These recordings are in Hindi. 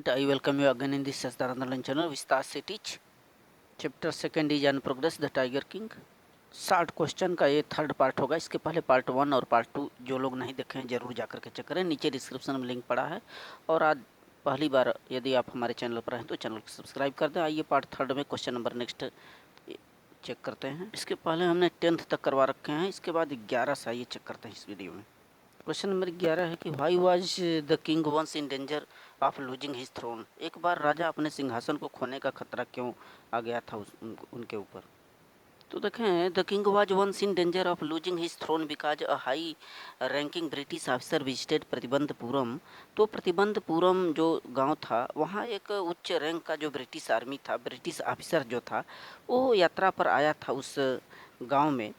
student, I welcome you again in this Sasdarandalan channel. विस्तार से teach chapter second is in progress the tiger king. 60 question का ये थर्ड पार्ट होगा। इसके पहले पार्ट 1 और पार्ट 2 जो लोग नहीं देखे हैं जरूर जाकर के चेक करें, नीचे डिस्क्रिप्शन में लिंक पड़ा है। और आज पहली बार यदि आप हमारे चैनल पर हैं तो चैनल को सब्सक्राइब कर दें। आइए पार्ट थर्ड में क्वेश्चन नंबर नेक्स्ट चेक करते हैं। इसके पहले हमने 10th तक करवा रखे हैं, इसके बाद 11 से आइए चेक करते हैं इस वीडियो में। क्वेश्चन नंबर 11 है कि why was the king once in danger of losing his throne. एक बार राजा अपने सिंहासन को खोने का खतरा क्यों आ गया था उनके ऊपर। तो देखें, the king was once in danger of losing his throne because a high ranking British officer visited Pratibandhapuram. तो प्रतिबंधपुरम जो गांव था वहाँ एक उच्च रैंक का जो ब्रिटिश आर्मी था, ब्रिटिश ऑफिसर जो था वो यात्रा पर आया था उस गांव में।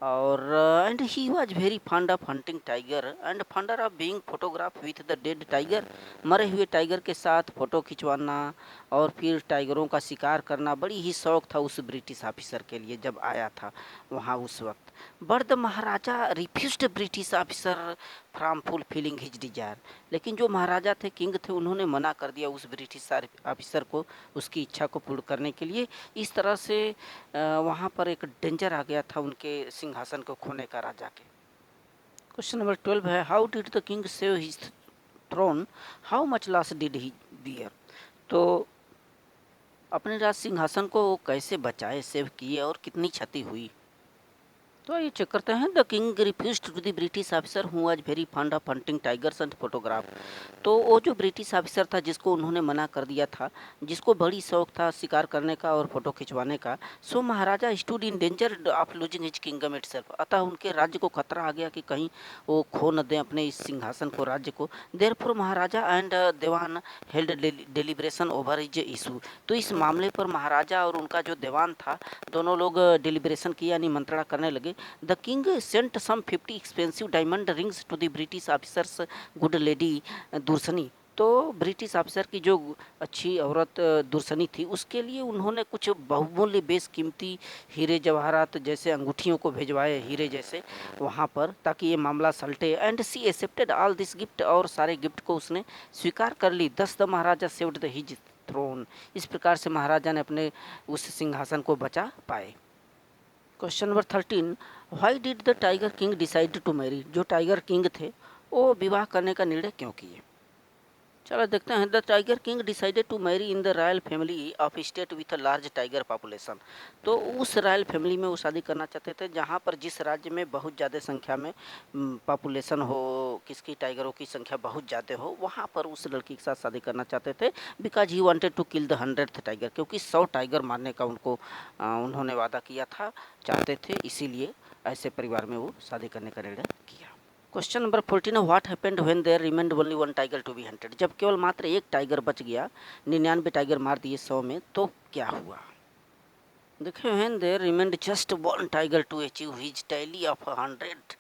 और and he was very fond of hunting tiger and funder of being photograph with the dead tiger. मरे हुए टाइगर के साथ फ़ोटो खिंचवाना और फिर टाइगरों का शिकार करना बड़ी ही शौक था उस ब्रिटिश ऑफिसर के लिए जब आया था वहाँ उस वक्त। But the Maharaja refused British officer from fulfilling his Dzire. लेकिन जो महाराजा थे, किंग थे, उन्होंने मना कर दिया उस ब्रिटिश ऑफिसर को उसकी इच्छा को पूर्ण करने के लिए। इस तरह से वहाँ पर एक डेंजर आ गया था उनके सिंहासन को खोने का राजा के। क्वेश्चन नंबर 12 है how did the king save his throne, how much loss did he bear. तो अपने राज सिंहासन को कैसे बचाए, सेव किए और कितनी क्षति हुई। तो ये चेक करते हैं। The king refuse to the British officer who was very fond of hunting tigers and photograph. तो वो जो ब्रिटिश ऑफिसर था जिसको उन्होंने मना कर दिया था, जिसको बड़ी शौक था शिकार करने का और फोटो खिंचवाने का, so maharaja stood in danger of losing his kingdom itself. अतः उनके राज्य को खतरा आ गया कि कहीं वो खो न दें अपने इस सिंहासन को, राज्य को। देयरफॉर महाराजा एंड देवान held deliberation over his issue. तो इस मामले पर महाराजा और उनका जो देवान था दोनों लोग डिलिब्रेशन किया यानी मंत्रणा करने लगे। The king sent some 50 expensive diamond rings to the British officers good lady दुर्सनी। तो ब्रिटिश ऑफिसर की जो अच्छी औरत दुर्सनी थी उसके लिए उन्होंने कुछ बहुमूल्य बेशकीमती हीरे जवाहरात जैसे अंगूठियों को भेजवाए, हीरे जैसे वहाँ पर, ताकि ये मामला सलटे। And she accepted all this gift, और सारे गिफ्ट को उसने स्वीकार कर ली। Thus the maharaja saved the his throne. इस प्रकार से महाराजा ने अपने उस सिंहासन को बचा पाए। Question number 13, why did the tiger king decide to marry. जो टाइगर किंग थे वो विवाह करने का निर्णय क्यों किए। चलो देखते हैं। The tiger king decided to marry in the royal family of state with a large tiger population. तो उस रॉयल फैमिली में वो शादी करना चाहते थे जहाँ पर जिस राज्य में बहुत ज़्यादा संख्या में पॉपुलेशन हो, किसकी टाइगरों की संख्या बहुत ज़्यादा हो, वहाँ पर उस लड़की के साथ शादी करना चाहते थे। Because he wanted to kill the 100th tiger, क्योंकि 100 टाइगर मारने का उनको उन्होंने वादा किया था, चाहते थे, इसीलिए ऐसे परिवार में वो शादी करने का निर्णय किया। Question number 14, what happened when there remained only one tiger to be hunted. जब केवल मात्र एक टाइगर बच गया, 99 टाइगर मार दिए 100 में, तो क्या हुआ। देखिए, when there remained just one tiger to achieve his tally of 100।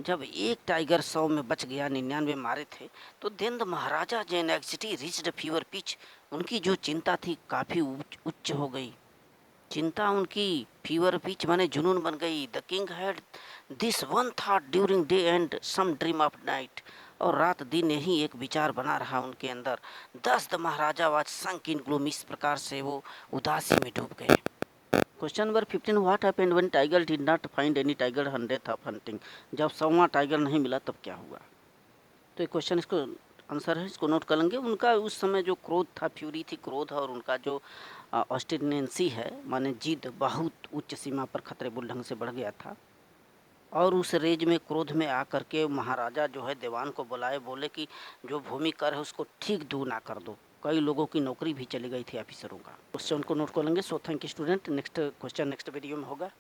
जब एक टाइगर 100 में बच गया, 99 मारे थे, तो देन द महाराजा जेन एंग्जाइटी रीच्ड फीवर पिच। उनकी जो चिंता थी काफ़ी उच्च हो गई। चिंता उनकी फीवर पिच माने जुनून बन गई। The king had this one thought during day and some dream of night. और रात दिन यही एक विचार बना रहा उनके अंदर। दस the Maharaja was sunk in gloom. इस प्रकार से वो उदासी में डूब गए। Question number 15, what happened when tiger did not find any tiger 100th of hunting. जब 100वां टाइगर नहीं मिला तब क्या हुआ। तो ये क्वेश्चन इसको आंसर है, इसको नोट कर लेंगे। उनका उस समय जो क्रोध था, फ्यूरी थी, क्रोध, और उनका जो ऑस्टिनेंसी है माने जिद, बहुत उच्च सीमा पर खतरे बुल ढंग से बढ़ गया था। और उस रेज में, क्रोध में आकर के महाराजा जो है दीवान को बुलाए, बोले कि जो भूमि कर है उसको ठीक दूना कर दो। कई लोगों की नौकरी भी चली गई थी ऑफिसरों का। क्वेश्चन को नोट कर लेंगे। So thank you student. Next question next video में होगा।